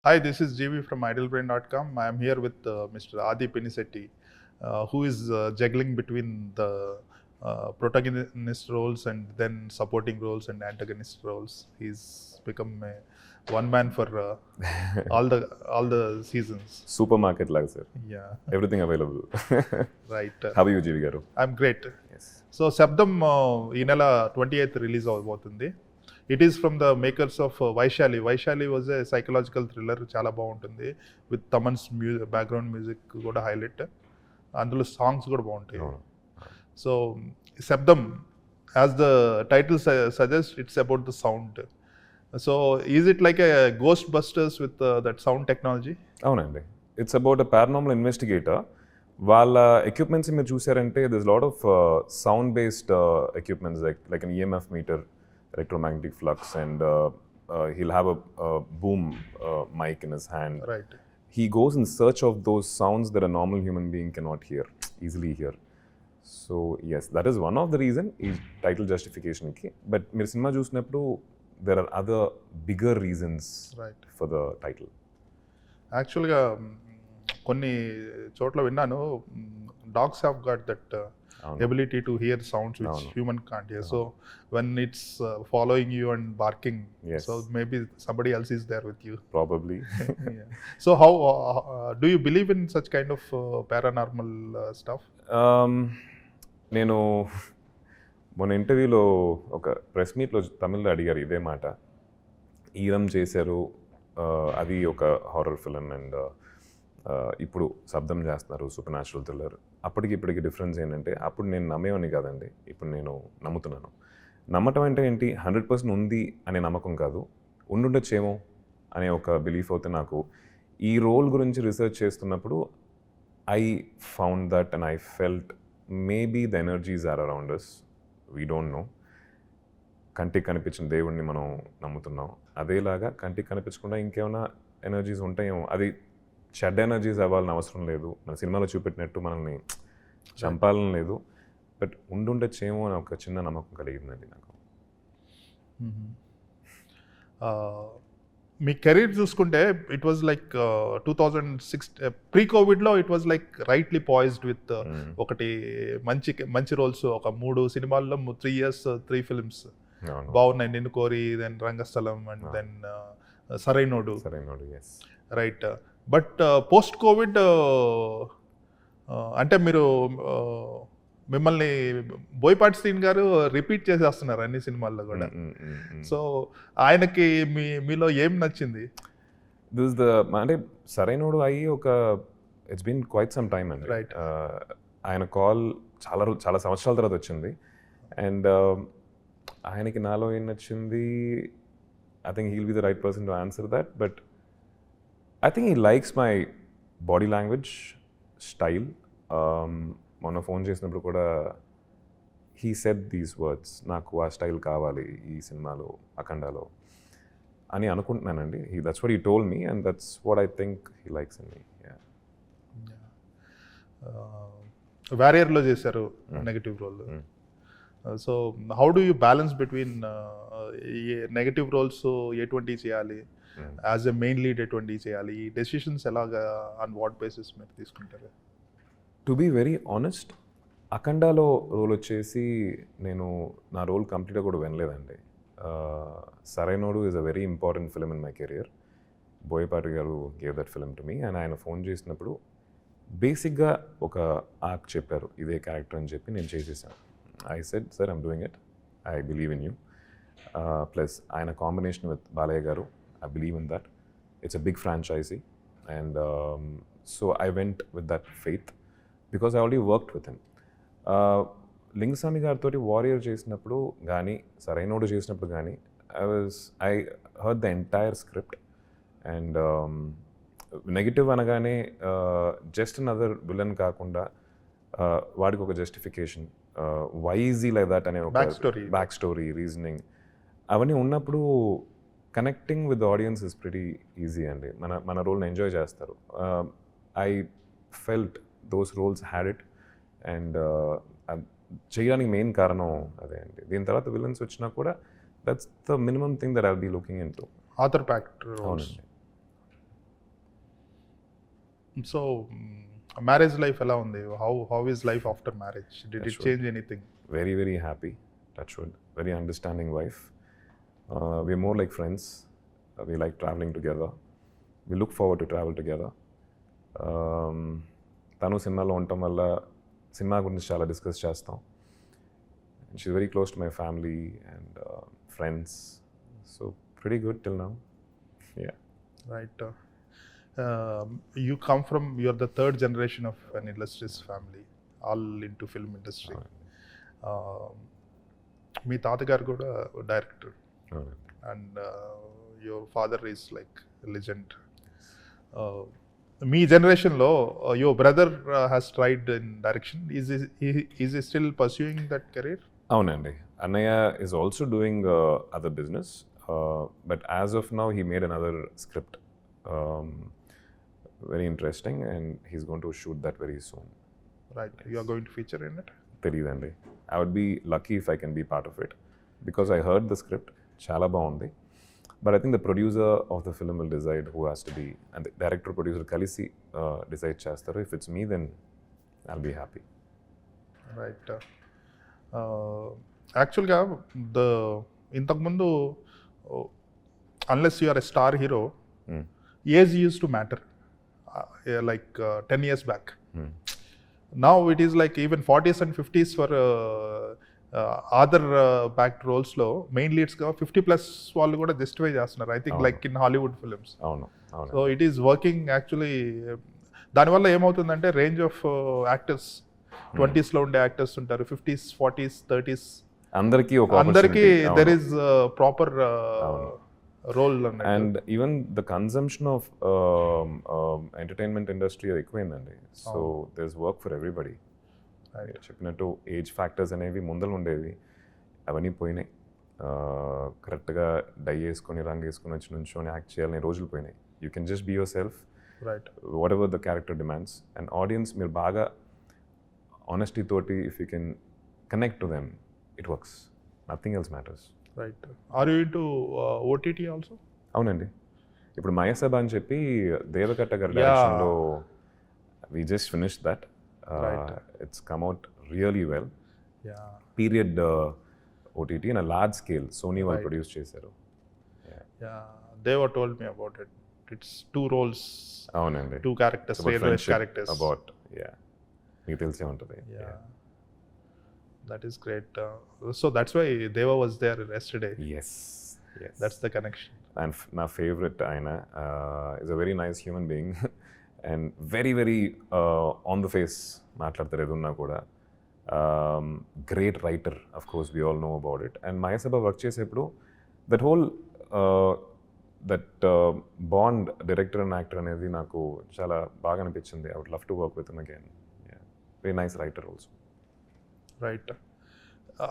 Hi, this is Jeevi from idlebrain.com. I am here with Mr. Aadhi Pinisetty, who is juggling between the protagonist roles and then supporting roles and antagonist roles. He's become a one man for all the seasons. Supermarket laga, sir. Yeah, Everything available. right. How are you, Jeevi garu? I'm great. Yes. So Sabdham ఈ నెల 28th release అవబోతుంది. It is from the makers of Vaishali. Vaishali was a psychological thriller, చాలా బాగుంటుంది. With Thaman's background music కూడా highlight, అందులో songs కూడా బాగుంటాయి. So Sabdham, as the title suggest, it's about the sound. So is it like a Ghostbusters with that sound technology? అవునండి, it's about a paranormal investigator. వాళ్ళ equipments మీరు చూసారంటే this lot of sound based equipments like an EMF meter, electromagnetic flux, and he'll have a boom mic in his hand. Right. He goes in search of those sounds that a normal human being cannot easily hear. So yes, that is one of the reason is title justification ki. But meer cinema chusinapudu there are other bigger reasons, right, for the title. యాక్చువల్గా కొన్ని చోట్ల విన్నాను, dogs have got that ability to hear sounds which human can't hear. So when it's following you and barking, yes, so maybe somebody else is there with you. Probably. Yeah. So how do you believe in such kind of paranormal stuff? నేను మొన్న ఇంటర్వ్యూలో ఒక press మీట్లో తమిళ్లో అడిగారు ఇదే మాట. ఈరం చేశారు, అది ఒక హారర్ ఫిలిం, అండ్ ఇప్పుడు శబ్దం చేస్తున్నారు సూపర్ న్యాచురల్ థ్రిల్లర్. అప్పటికి ఇప్పటికి డిఫరెన్స్ ఏంటంటే, అప్పుడు నేను నమ్మేవాడిని కాదండి, ఇప్పుడు నేను నమ్ముతున్నాను. నమ్మటం అంటే ఏంటి, 100% ఉంది అనే నమ్మకం కాదు, ఉండుండొచ్చేమో అనే ఒక బిలీఫ్ అవుతే. నాకు ఈ రోల్ గురించి రీసెర్చ్ చేస్తున్నప్పుడు I found that and I felt maybe the energies are around us, we don't know. కంటికి కనిపించిన దేవుడిని మనం నమ్ముతున్నాం, అదేలాగా కంటికి కనిపించకుండా ఇంకేమైనా ఎనర్జీస్ ఉంటాయేమో. అది చెడ్డ ఎనర్జీస్ అవ్వాలని అవసరం లేదు, మన సినిమాలో చూపెట్టినట్టు మనల్ని చంపాలని లేదు, బట్ ఉండుండొచ్చేమో అని ఒక చిన్న నమ్మకం కలిగిందండి నాకు. మీ కెరీర్ చూసుకుంటే ఇట్ వాజ్ లైక్ 2006 ప్రీ కోవిడ్లో it was like rightly poised with ఒకటి మంచి రోల్స్, ఒక 3 సినిమాల్లో 3 years 3 films బాగున్నాయి. Ninnu Kori, then Rangasthalam, and then Sarrainodu. Right. But post covid అంటే మీరు మిమ్మల్ని బోయపాటి శ్రీన్ గారు రిపీట్ చేసేస్తున్నారు అన్ని సినిమాల్లో కూడా. సో ఆయనకి మీలో ఏం నచ్చింది? దిస్ ద అంటే సరైనోడు అయ్యి ఒక it's been quite some time అండి. రైట్. ఆయన కాల్ చాలా సంవత్సరాల తర్వాత వచ్చింది, అండ్ ఆయనకి నాలో ఏం నచ్చింది, I think he'll be the right person to answer that. But I think he likes my body language, style. మొన్న ఫోన్ చేసినప్పుడు కూడా he said these words, నాకు ఆ స్టైల్ కావాలి ఈ సినిమాలో, అఖండాలో అని అనుకుంటున్నానండి. That's what he told me, and that's what I think he likes in me. Yeah. వారియర్లో చేశారు negative role. So how do you balance between negative roles ఎటువంటి చేయాలి, యాజ్ ఎ మెయిన్ లీడ్ ఎటువంటి చేయాలి, ఈ డెసిషన్స్ ఎలాగా, ఆన్ వాట్ బేసిస్ మీరు తీసుకుంటారు? టు బీ వెరీ ఆనెస్ట్, అఖండాలో రోల్ వచ్చేసి నేను నా రోల్ కంప్లీట్గా కూడా వినలేదండి. Sarrainodu is a very important film in my career. Boyapati garu gave that film to me, and ఆయన ఫోన్ చేసినప్పుడు బేసిక్గా ఒక ఆర్క్ చెప్పారు, ఇదే క్యారెక్టర్ అని చెప్పి నేను చేసేసాను. I said, sir I'm doing it, I believe in you. Plus ఆయన కాంబినేషన్ విత్ బాలయ్య గారు, I believe in that. It's a big franchisee, and so I went with that faith because I already worked with him. Lingaswamy గారితో warrior చేసినప్పుడు కానీ, సరైనోడు చేసినప్పుడు కానీ, I heard the entire script, and negative అనగానే just another villain కాకుండా వాడికి ఒక justification, why is he like that అనే ఒక బ్యాక్ స్టోరీ, రీజనింగ్, అవన్నీ ఉన్నప్పుడు connecting with audience is pretty easy అండి. మన రోల్ని ఎంజాయ్ చేస్తారు. I felt those roles had it, and చేయడానికి మెయిన్ కారణం అదే అండి. దీని తర్వాత విలన్స్ వచ్చినా కూడా that's the minimum thing that I will be looking into. Author backed roles. So marriage life ఎలా ఉంది? How is life after marriage? Did it That's change anything? very, very happy. Touch wood. Very understanding wife. We're more like friends. We like traveling together. We look forward to travel together. తను సినిమాలో ఉండటం వల్ల cinema గురించి చాలా discuss చేస్తాం. షీ's very close to my family and friends. So pretty good till now. Yeah. Right. You're the third generation of an illustrious family, all into film industry. మీ తాతగారు కూడా director, and your father is like legend. మీ జనరేషన్లో your brother has tried in direction. Is still pursuing that career? అవునండి, అన్నయ్య is also doing other business, but as of now he made another script, very interesting, and he's going to shoot that very soon. Right. You are going to feature in it? తెలీదండి. I would be lucky if I can be part of it, because I heard the script, చాలా బాగుంది. But I think the producer of the film will decide who has to be, and the director producer కలిసి decide చేస్తారు. If it's me, then I'll be happy. Right. యాక్చువల్గా ఇంతకుముందు unless you are a star hero, age used to matter, like 10 years back. Now it is like even 40s and 50s for other backed roles లో main leads గా 50+ వాళ్ళు కూడా justify చేస్తున్నారు, I think, like in Hollywood films. అవును. So it is working actually. దానివల్ల ఏమవుతుందంటే range of actors 20s లో ఉండే యాక్టర్స్ ఉంటారు, 50s, 40s, 30s, అందరికీ there is proper role. And even the consumption of entertainment industry ఎక్కువైందండి. So there is work for everybody. చెప్పినట్టు age factors అనేవి ముందలు ఉండేవి, అవన్నీ పోయినాయి. కరెక్ట్గా డై వేసుకొని రంగు వేసుకొని వచ్చి నుంచొని యాక్ట్ చేయాలని రోజులు పోయినాయి. You can just be yourself, right, whatever the character demands. And audience మీరు బాగా ఆనెస్టీ తోటి if you can connect to them, it works. Nothing else matters. Right. Are you into OTT also? అవునండి. ఇప్పుడు మయసభ అని చెప్పి దేవకట్ట గారి డైరెక్షన్లో we just finish that. It's come out really well. Period OTT and large scale Sony వాళ్ళు produce చేశారు. Deva told me about it. It's 2 roles. అవునండి, 2 characters, real-life characters. About మీకు తెలిసే ఉంటుంది. That is great. So that's why Deva was there yesterday. Yes. That's the connection. And my favorite Aina is a very nice human being and very, very on the face మాట్లాడతారు ఏదున్నా కూడా. Great writer, of course, we all know about it. And Mayasabha work చేసేప్పుడు that whole bond director and actor అనేది నాకు చాలా బాగా అనిపించింది. I would love to work with him again. Very nice writer also. Right.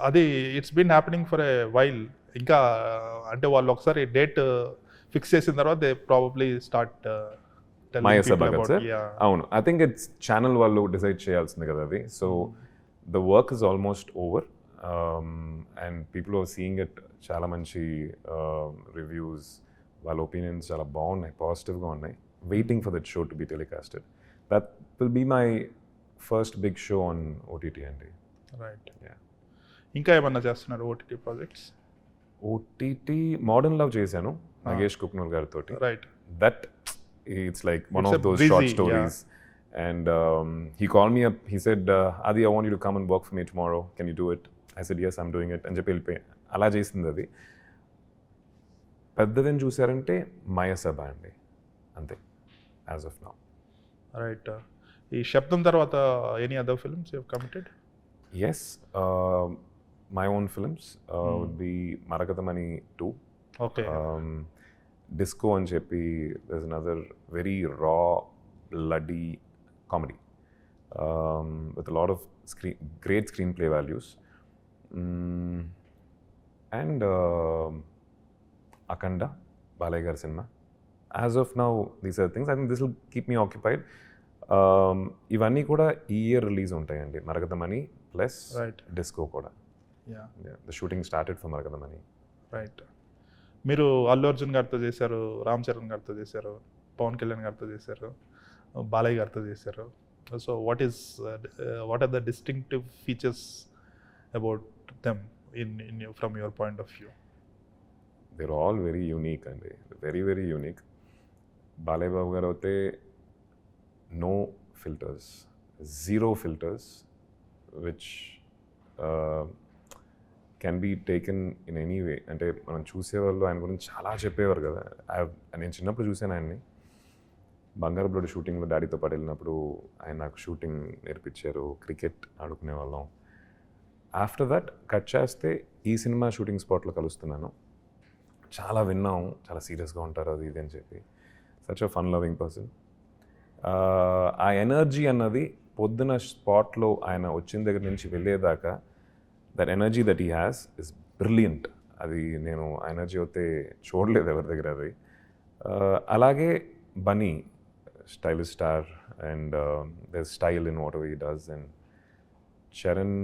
అది it's been happening for a while. ఇంకా అంటే వాళ్ళు ఒకసారి డేట్ ఫిక్స్ చేసిన తర్వాత దే ప్రాబబ్లీ స్టార్ట్ మయసభ కదా సార్? అవును, ఐ థింక్ ఇట్స్ ఛానల్ వాళ్ళు డిసైడ్ చేయాల్సింది కదా అది. So the work is almost over and people are seeing it. చాలా మంచి రివ్యూస్, వాళ్ళ ఒపీనియన్స్ చాలా బాగున్నాయి, పాజిటివ్గా ఉన్నాయి. Waiting for that show to be telecasted. That will be my first big show on OTT అండి. రైట్. ఇంకా ఏమన్నా చేస్తున్నారు OTT projects? OTT modern love చేశాను నగేష్ కుక్నూర్ గారితో. Right. That it's like one of those short stories. And he call me up, he said, Aadhi, I want you to come and work for me tomorrow. Can you do it? I said, yes, I'm doing it అని చెప్పి వెళ్ళిపోయి అలా చేసింది అది. పెద్దదని చూసారంటే మయసభ అండి, అంతే as of now. Right. ఈ శబ్దం తర్వాత any other films you have committed? Yes, my own films would be Marakatamani 2. Okay. Disco and Chepi, there's another very raw, bloody comedy with a lot of great screenplay values. And Akanda, Balai gar cinema. As of now, these are things. I think this will keep me occupied. ఇవన్నీ కూడా ఈ year release ఉంటాయండి. Marakathamani plus disco కూడా. The shooting started for Marakathamani. Right. మీరు అల్లు అర్జున్ గారితో చేశారు, రామ్ చరణ్ గారితో చేశారు, పవన్ కళ్యాణ్ గారితో చేశారు. బాలయ్య గారితో చేశారు. So what are the distinctive features about them from your point of view? they're all very unique అండి, very unique. బాలయ్య బాబు గారు అయితే no filters, zero filters which can be taken in any way. అంటే మనం చూసేవాళ్ళు ఆయన గురించి చాలా చెప్పేవారు కదా. నేను చిన్నప్పుడు చూశాను ఆయన్ని. బంగారు బ్లడ్ షూటింగ్లో డాడీతో పాటు వెళ్ళినప్పుడు ఆయన నాకు షూటింగ్ నేర్పించారు, క్రికెట్ ఆడుకునే వాళ్ళం. ఆఫ్టర్ దట్ కట్ చేస్తే ఈ సినిమా షూటింగ్ స్పాట్లో కలుస్తున్నాను. చాలా విన్నాం, చాలా సీరియస్గా ఉంటారు అది ఇది అని చెప్పి. Such a fun loving person. ఆ ఎనర్జీ అన్నది పొద్దున స్పాట్లో ఆయన వచ్చిన దగ్గర నుంచి వెళ్ళేదాకా that energy that he has is brilliant. అది నేను ఆ ఎనర్జీ అయితే చూడలేదు ఎవరి దగ్గర అది. అలాగే Bunny stylish star and their style in whatever he does. And Charan,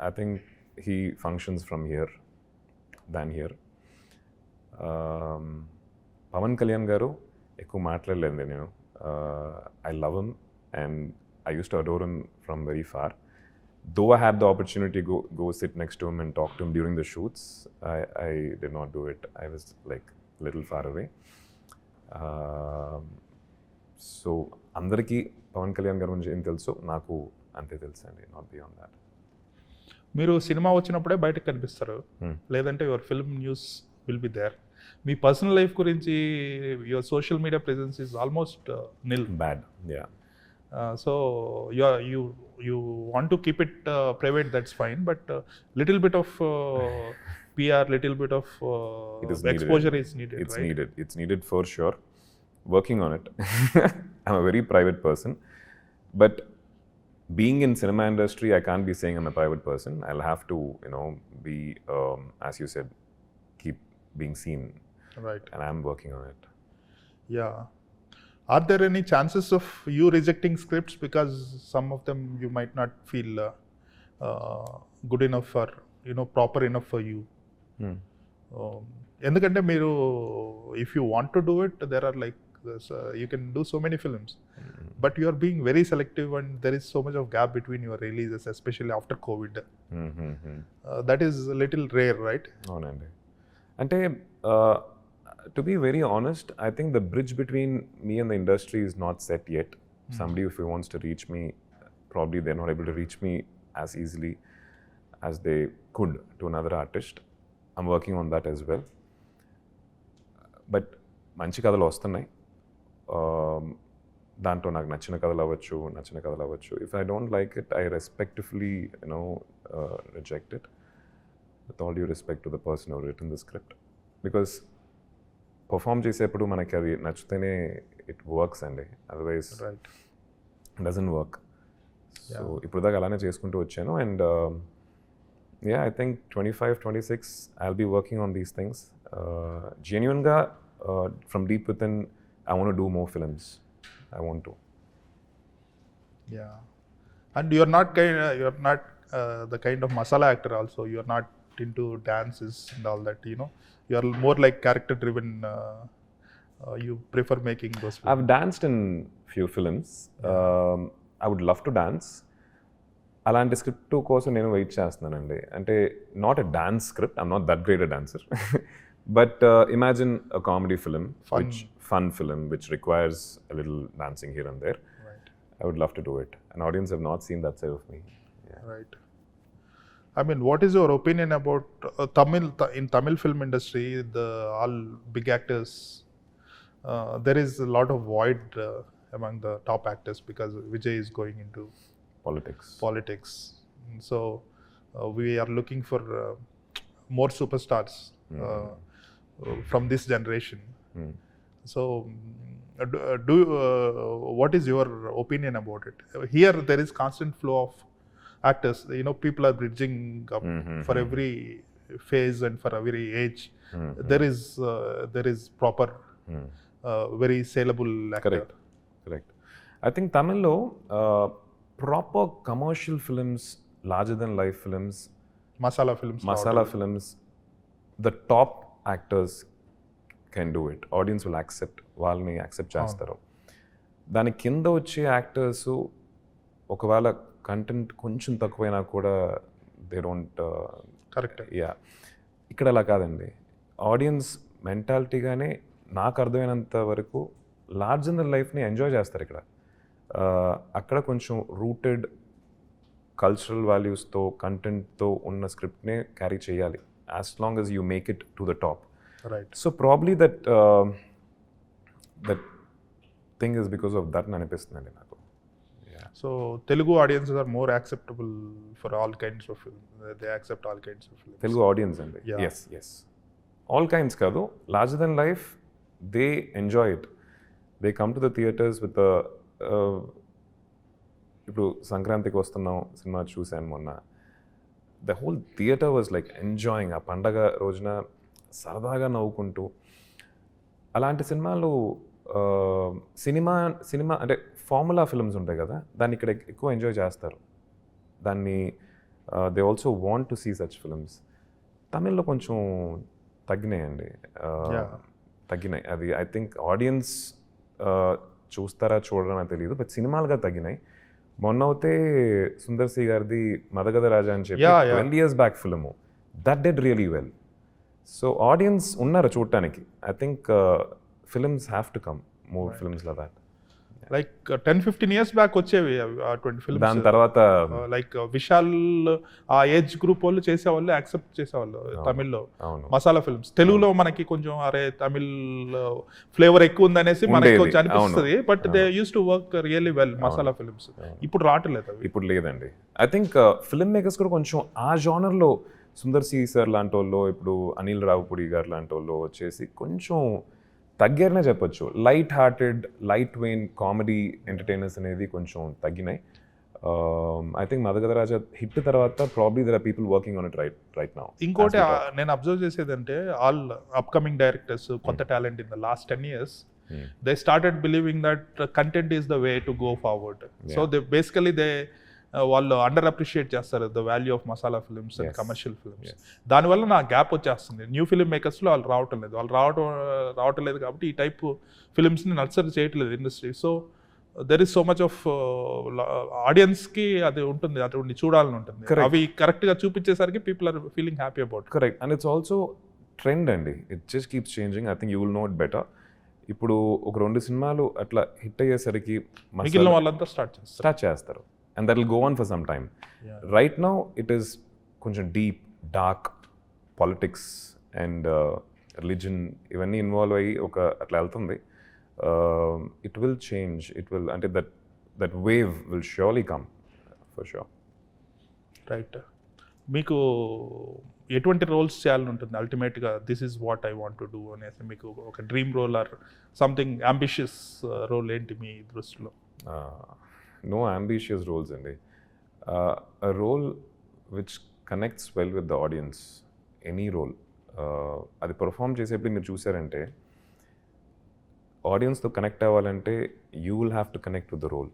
I think he functions from here than here. Pawan Kalyan గారు ఎక్కువ మాట్లాడలేదు నేను. I love him and I used to adore him from very far. Though I had the opportunity to go sit next to him and talk to him during the shoots, I did not do it. I was like a little far away. So అందరికీ పవన్ కళ్యాణ్ గారి గురించి ఏం తెలుసు, నాకు అంతే తెలుసు అండి, not beyond that. మీరు సినిమా వచ్చినప్పుడే బయటకు కనిపిస్తారు, లేదంటే your film news will be there. మీ పర్సనల్ లైఫ్ గురించి your social media presence is almost nil. Bad, yeah. So you want to keep it private, that's fine, but little bit of PR, little bit of exposure is needed. It's right? needed. It's needed for sure. Working on it. I'm a very private person, but being in cinema industry, I can't be saying I'm a private person. I'll have to, be, as you said, keep being seen. Right. And I'm working on it. Yeah. Are there any chances of you rejecting scripts because some of them you might not feel good enough or proper enough for you? ఎందుకంటే మీరు if you want to do it, there are like you can do so many films, but you are being very selective and there is so much of gap between your releases, especially after COVID. That is a little rare, right? అవునండి. అంటే to be very honest, I think the bridge between me and the industry is not set yet. Somebody, if he wants to reach me, probably they're not able to reach me as easily as they could to another artist. I'm working on that as well. But మంచి కథలు వస్తున్నాయి. దాంట్లో నాకు నచ్చిన కథలు అవ్వచ్చు. If I don't like it, I respectfully, reject it. With all due respect to the person who written the script. Because perform చేసేప్పుడు మనకి అది నచ్చితేనే ఇట్ వర్క్స్ అండి, అదర్వైజ్ డజంట్ వర్క్. సో ఇప్పుడు దాకా అలానే చేసుకుంటూ వచ్చాను. And I think 25, 26 I'll be working on these things. జెన్యున్గా from deep within I want to do more films. I want to. Yeah. And you're not the kind of masala actor also. You're not into dances and all that, you are more like character driven. You prefer making those films. I've danced in few films. I would love to dance. అలాంటి script కోసం నేను wait చేస్తున్నానండి. అంటే not a dance script, I'm not that great a dancer, but imagine a comedy film, fun film which requires a little dancing here and there. Right. I would love to do it. An audience have not seen that side of me. Yeah. Right. I mean, what is your opinion about in Tamil film industry, all big actors, there is a lot of void among the top actors because Vijay is going into politics. So we are looking for more superstars from this generation. So what is your opinion about it? Here there is constant flow of actors, people are bridging up for every phase and for every age. There is proper very saleable actor. Correct. I think Tamil lo proper commercial films, larger than life films, masala films, the top actors can do it. Audience will accept, వాళ్ళని accept చేస్తారు. దాని కింద వచ్చే actors ఒకవేళ content కొంచెం తక్కువైనా కూడా they don't correct. Yeah ఇక్కడ అలా కాదండి. ఆడియన్స్ మెంటాలిటీగానే నాకు అర్థమైనంత వరకు లార్జ్ ఇన్ ద లైఫ్ని ఎంజాయ్ చేస్తారు ఇక్కడ. అక్కడ కొంచెం రూటెడ్ కల్చరల్ వాల్యూస్తో కంటెంట్తో ఉన్న స్క్రిప్ట్నే క్యారీ చేయాలి as long as you make it to the top. Right. So probably that thing is because of that అని అనిపిస్తుందండి నాకు. సో Telugu audiences are more acceptable for all kinds of film. They accept all kinds of film. Telugu audience అండి. Yeah. Yes all kinds కాదు, larger than life they enjoy it. They come to the theatres with ఇప్పుడు సంక్రాంతికి వస్తున్నాం cinema చూశాను మొన్న. The whole theatre was like enjoying. ఆ పండగ రోజున సరదాగా నవ్వుకుంటూ అలాంటి సినిమాలు సినిమా అంటే ఫార్ములా ఫిల్మ్స్ ఉంటాయి కదా, దాన్ని ఇక్కడ ఎక్కువ ఎంజాయ్ చేస్తారు. దాన్ని they also want to see such films. తమిళ్లో కొంచెం తగ్గినాయండి. తగ్గినాయి. అది ఐ థింక్ ఆడియన్స్ చూస్తారా చూడరా నాకు తెలియదు, బట్ సినిమాలుగా తగ్గినాయి. మొన్న అయితే సుందర్ సి గారిది మదగధ రాజా అని చెప్పి 12 years back film, that dead really well. So audience ఉన్నారు చూడటానికి. I think films have to come more films like that. Like 10-15 years back వచ్చేవి 20 ఫిల్మ్స్. దాని తర్వాత లైక్ విశాల్ ఆ ఏజ్ గ్రూప్ వాళ్ళు చేసేవాళ్ళు, యాక్సెప్ట్ చేసేవాళ్ళు తమిళ్లో మసాలా ఫిల్మ్స్. తెలుగులో మనకి కొంచెం అరే తమిళ్ ఫ్లేవర్ ఎక్కువ ఉందనేసి మనకి కొంచెం అనిపిస్తుంది, but they use to work really well masala films. ఇప్పుడు రావట్లేదు అవి. ఇప్పుడు లేదండి. ఐ థింక్ ఫిల్మ్ మేకర్స్ కూడా కొంచెం ఆ జానర్లో సుందర్ సి సార్ లాంటి వాళ్ళు, ఇప్పుడు అనిల్ రావుపూడి గారు లాంటి వాళ్ళు వచ్చేసి కొంచెం తగ్గారనే చెప్పొచ్చు. Light hearted, light vein comedy entertainers అనేది కొంచెం తగ్గినాయి. I think Madhagaja Raja hit తర్వాత probably there are people working on it right now. ఇంకోటి నేను అబ్జర్వ్ చేసేది అంటే ఆల్ అప్కమింగ్ డైరెక్టర్స్, కొత్త talent in the last 10 years they started believing that content is the way to go forward. So they basically వాళ్ళు under appreciate చేస్తారు the value of masala films and commercial films. దానివల్ల నా gap వచ్చేస్తుంది. New film మేకర్స్లో వాళ్ళు రావటం లేదు కాబట్టి ఈ టైప్ ఫిల్మ్స్ని నర్సరీ చేయట్లేదు industry. So there is so much of ఆడియన్స్కి అది ఉంటుంది, అటువంటి చూడాలని ఉంటుంది. అవి కరెక్ట్గా చూపించేసరికి people are feeling happy about. Correct. And it's also trend అండి. It just keeps changing. I think you will know it better. ఇప్పుడు ఒక 2 సినిమాలు అట్లా హిట్ అయ్యేసరికి మిగిలిన వాళ్ళంతా స్టార్ట్ చేస్తారు. And that will go on for some time. Right now it is కొంచెం deep, dark politics and religion ఇవన్నీ ఇన్వాల్వ్ అయ్యి ఒక అట్లా వెళ్తుంది. It will change. It will, అంటే that wave will surely come for sure. Right. మీకు ఎటువంటి roles చేయాలని ఉంటుంది అల్టిమేట్గా? This is what I want to do అనేసి మీకు ఒక dream role or something ambitious role ఏంటి మీ దృష్టిలో? No ambitious roles అండి. A role which connects well with the audience. Any role. అది పర్ఫామ్ చేసేప్పుడు మీరు చూసారంటే ఆడియన్స్తో కనెక్ట్ అవ్వాలంటే you will have to connect with the role.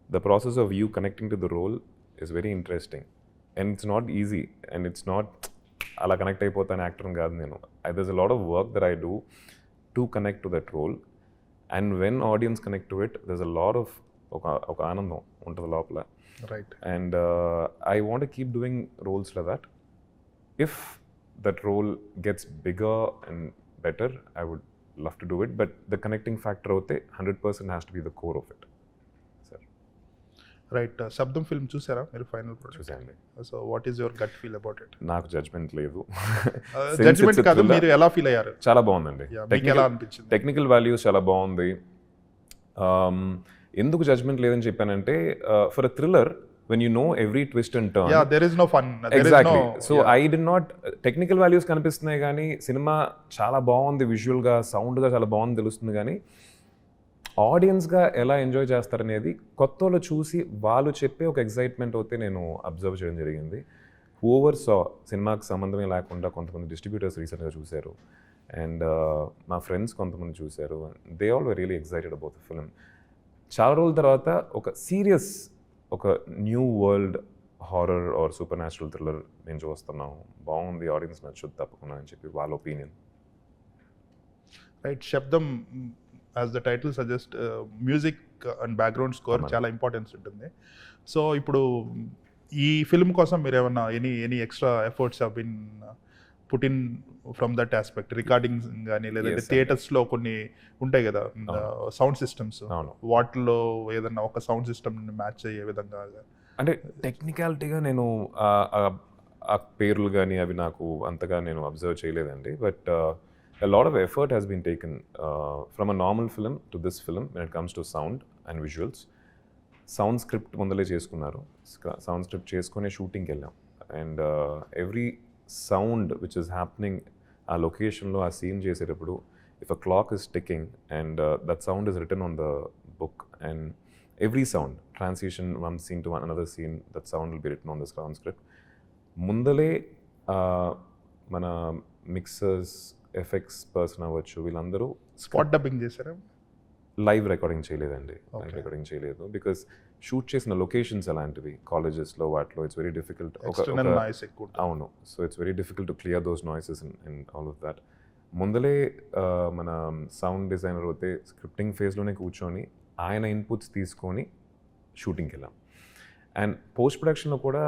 The process of you connecting to the role is very interesting and it's not easy and it's not అలా connect అయిపోతాను యాక్టర్ని కాదు నేను. there's a lot of work that I do to connect to that role and when audience connect to it there's a lot of ఒక ఆనందం ఉంటుంది లోపల. Right. And I want keep doing roles like that. If that role gets bigger and better I would love to do it, but the connecting factor అయితే 100% has to be the core of it. Right. Sabdham film చూసారా మీరు? Final చూసాండి. So what is your gut feel about it? నాకు judgement లేదు. Judgement కాదు, మీరు ఎలా feel అయ్యారు? చాలా బాగుందండి. ఎలా అనిపించింది? టెక్నికల్ వాల్యూస్ చాలా బాగుంది. ఎందుకు జడ్జ్మెంట్ లేదని చెప్పానంటే for a thriller when you know every twist and turn, there is no fun. Exactly. So I did not, technical values కనిపిస్తున్నాయి కానీ సినిమా చాలా బాగుంది, విజువల్గా సౌండ్గా చాలా బాగుంది తెలుస్తుంది, కానీ ఆడియన్స్గా ఎలా ఎంజాయ్ చేస్తారనేది కొత్త వాళ్ళు చూసి వాళ్ళు చెప్పే ఒక ఎగ్జైట్మెంట్ అయితే నేను అబ్జర్వ్ చేయడం జరిగింది. హూవర్ సా సినిమాకి సంబంధమే లేకుండా కొంతమంది డిస్ట్రిబ్యూటర్స్ రీసెంట్గా చూశారు అండ్ మా ఫ్రెండ్స్ కొంతమంది చూశారు. They all were really excited about the film. చాలా రోజుల తర్వాత ఒక సీరియస్, ఒక new world horror or supernatural thriller నేను చూస్తున్నాం, బాగుంది, ఆడియన్స్ నచ్చుద్ది తప్పకుండా అని చెప్పి వాళ్ళ opinion. Right. Sabdham as the title suggest music and background score చాలా ఇంపార్టెన్స్ ఉంటుంది. సో ఇప్పుడు ఈ ఫిల్మ్ కోసం మీరు ఏమన్నా any extra efforts have been put in from that aspect, recording కానీ లేదంటే థియేటర్స్లో కొన్ని ఉంటాయి కదా సౌండ్ సిస్టమ్స్, వాటిలో ఏదన్నా ఒక సౌండ్ సిస్టమ్ మ్యాచ్ అయ్యే విధంగా? అంటే టెక్నికాలిటీగా నేను ఆ పేర్లు కానీ అవి నాకు అంతగా నేను అబ్జర్వ్ చేయలేదండి. But a lot of effort has been taken from a normal film to this film when it comes to sound and visuals. Sound script ముందలే చేసుకున్నారు, సౌండ్ స్క్రిప్ట్ చేసుకునే షూటింగ్కి వెళ్ళాం. And every sound which is happening ఆ లొకేషన్లో ఆ scene చేసేటప్పుడు, if a clock is ticking and that sound is written on the book, and every sound transition one scene to another scene, that sound will be written on the sound script. ముందలే మన mixers, effects person అవ్వచ్చు, వీళ్ళందరూ spot dubbing చేశారా? Live recording చేయలేదండి, live recording చేయలేదు. Because shoot చేసిన locations అలాంటివి, కాలేజెస్లో వాటిలో ఇట్స్ వెరీ డిఫికల్ట్. అవును, so it's very difficult to clear those noises and all of that. ముందలే మన సౌండ్ డిజైనర్ అయితే స్క్రిప్టింగ్ ఫేజ్లోనే కూర్చొని ఆయన ఇన్పుట్స్ తీసుకొని షూటింగ్కి వెళ్ళాం. అండ్ పోస్ట్ ప్రొడక్షన్లో కూడా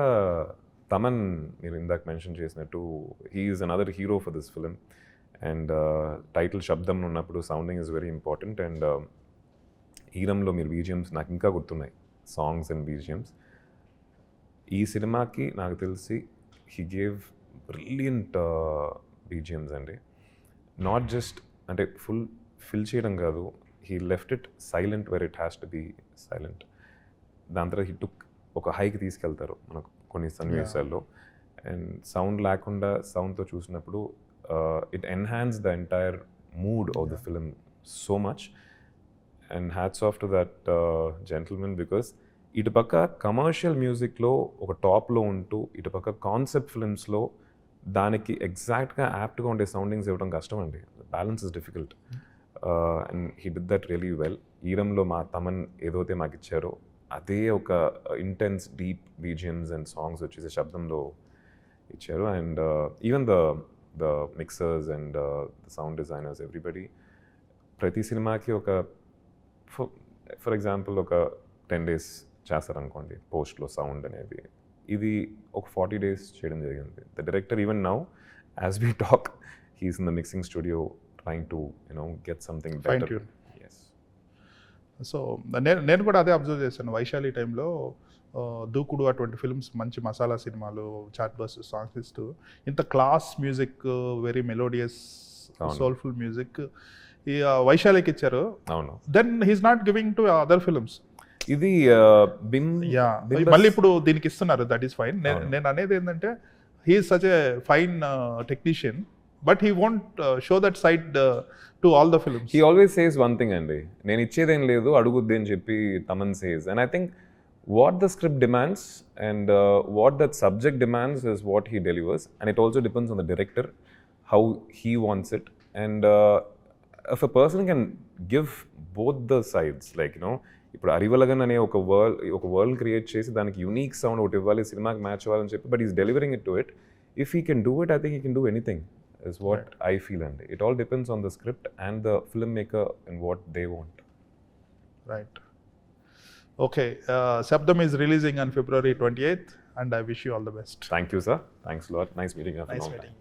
తమన్, మీరు ఇందాక మెన్షన్ చేసినట్టు, he is another hero for this film. And title Sabdham ఉన్నప్పుడు sounding is very important. And ఈరంలో మీరు బీజిఎమ్స్ నాకు ఇంకా గుర్తున్నాయి, సాంగ్స్ అండ్ బీజిఎమ్స్. ఈ సినిమాకి నాకు తెలిసి హీ గేవ్ బ్రిలియంట్ బీజిఎమ్స్ అండి. నాట్ జస్ట్ అంటే ఫిల్ చేయడం కాదు, he left it silent where it has to be silent. దాని తర్వాత హీ టుక్ ఒక హైకి తీసుకెళ్తారు మనకు కొన్ని సన్నివేశాల్లో. అండ్ సౌండ్ లేకుండా సౌండ్తో చూసినప్పుడు it enhanced the entire mood of the film so much. And hats off to that gentleman, because ఇటుపక్క commercial మ్యూజిక్లో ఒక టాప్లో ఉంటూ ఇటుపక్క కాన్సెప్ట్ ఫిల్మ్స్లో దానికి ఎగ్జాక్ట్గా యాప్ట్గా ఉండే సౌండింగ్స్ ఇవ్వడం కష్టం అండి. Balance is difficult. And he did that really well. ఈరంలో మా తమన్ ఏదైతే మాకు ఇచ్చారో అదే ఒక intense deep BGMs and songs వచ్చేసి శబ్దంలో ఇచ్చారు. And even the mixers and the sound designers, everybody, ప్రతి సినిమాకి ఒక ఫర్ ఎగ్జాంపుల్ ఒక 10 days చేస్తారనుకోండి పోస్ట్లో సౌండ్ అనేది, ఇది ఒక 40 days చేయడం జరిగింది. The director even now as we talk he's in the mixing studio trying to get something better. So నేను కూడా అదే అబ్జర్వ్ చేశాను. వైశాలి టైంలో దూకుడు అటువంటి ఫిల్మ్స్, మంచి మసాలా సినిమాలు, చాట్ బస్ సాంగ్స్ ఇస్తూ ఇంత class music, very melodious soulful music ఈ వైశాలికి ఇచ్చారు. అవును. Then he's not giving to other films. ఇది మళ్ళీ ఇప్పుడు దీనికి ఇస్తున్నారు, దట్ ఈస్ ఫైన్. నేను అనేది ఏంటంటే he's such a fine technician, but he won't show that side to all the films. He always says one thing అండి, నేను ఇచ్చేదేం లేదు అడుగుద్ది అని చెప్పి Thaman says. And I think what the script demands and what that subject demands is what he delivers, and it also depends on the director how he wants it. And if a person can give both the sides, like ఇప్పుడు అరివలగన్ అనే ఒక world create చేసి దానికి unique sound ఒకటి ఇవ్వాలి, సినిమాకి match అవ్వాలని చెప్పి, but is delivering it to it. If he can do it, I think he can do anything is what I feel. And it all depends on the script and the filmmaker and what they want. Right. Okay, Sabdham is releasing on February 28th, and I wish you all the best. Thank you, sir. Thanks a lot. Nice meeting you. Nice meeting you.